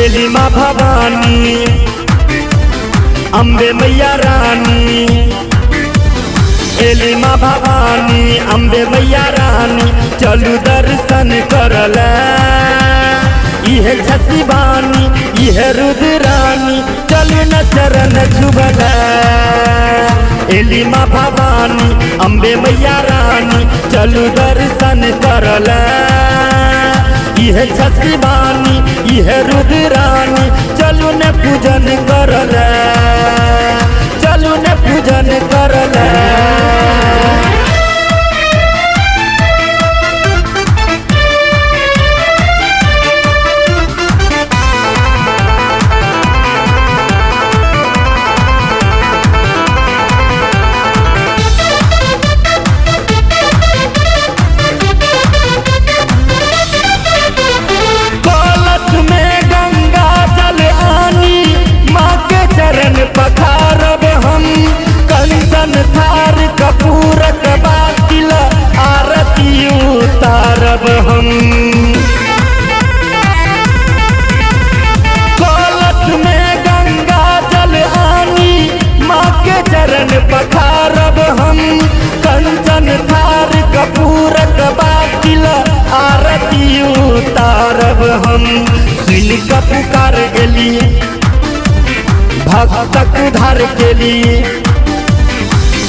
एली माँ भवानी अम्बे मैया रानी, एली माँ भवानी अम्बे मैया रानी, चलू दर्शन करल इहे छठी बानी इहे रुद्रानी, चलू न चरण छुबल एली माँ भवानी अम्बे मैया रानी, चलू दर्शन करल इहे छठी बानी इहे रुद्रानी, चलू ने पूजन करल, चलू ने पूजन करल। पखारब हम कंचन थार कपूर बातिल आरती उतारब हम, कलश में गंगा जल आनी माँ के चरण पखारब हम, कंचन थार कपूर बातिल आरती उतारब हम। सुन का पुकार एली भक्तक उद्धार के लिए,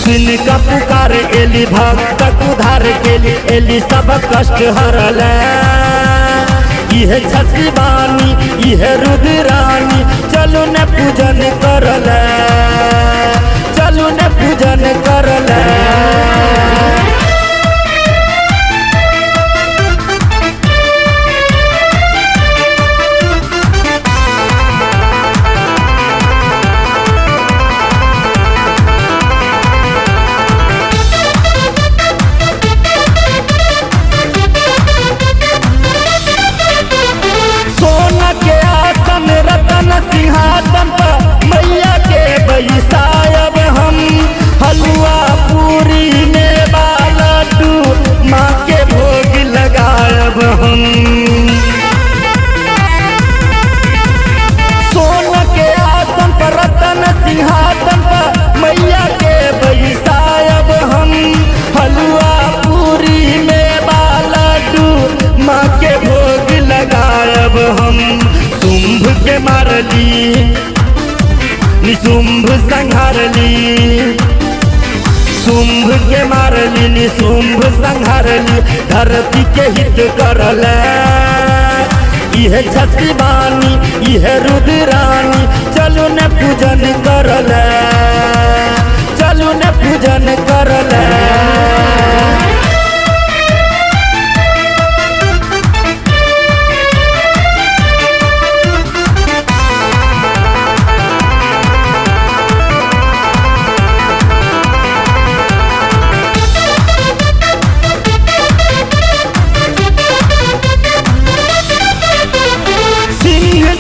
सुन का पुकार एली भक्तक उद्धार के लिए, एली सब कष्ट हरल इहे छठी बानी इहे रुद्रानी, चलू ने पूजन करल, चलू ने पूजन करल। सिंहासन पर मैया के बैसायब हम, हलवा पूरी मेवा लड्डू माँ के भोग लगायब हम। सोना के आसन पर रतन सिंहासन पर मैया के बैसायब हम, हलवा पूरी मेवा लड्डू माँ के भोग लगायब हम। शुंभ के मारली निशुंभ संहारली, शुंभ के मारली निशुंभ संहारली, धरती के हित करल इहे छठी बानी इहे रुद्रानी, चलू ने पूजन करल, चलू ने पूजन करल।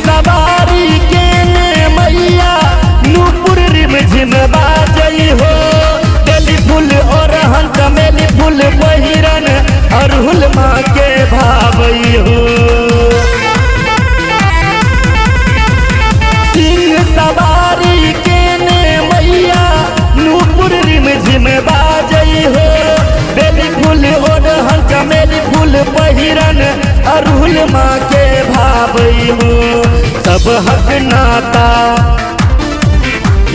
सवारी के ने मैया नूपुर रिमझिम बाजई हो, बेली फूल और चमेली फूल बहिरन अरहुल माँ के भावई हो। सिंह सवारी के ने मैया नूपुर रिमझिम बाजई हो, बेली फूल और चमेली फूल बहिरन अरहुल माँ के भावई हो। सब हक नाता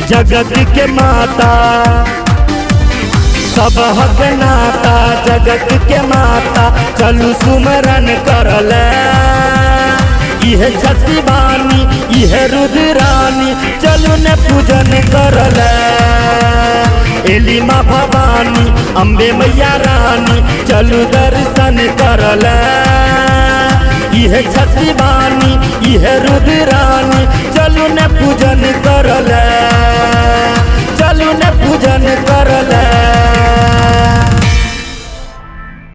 जगत के माता, सब हक नाता जगत के माता, चलू सुमरन करल इहे छठी बानी इहे रुद्रानी, चलू ने पूजन करल एली माँ भवानी अम्बे मैया रानी, चलू दर्शन करल इहे छठी बानी इहे रुद्रानी, चलू ने पूजन करल।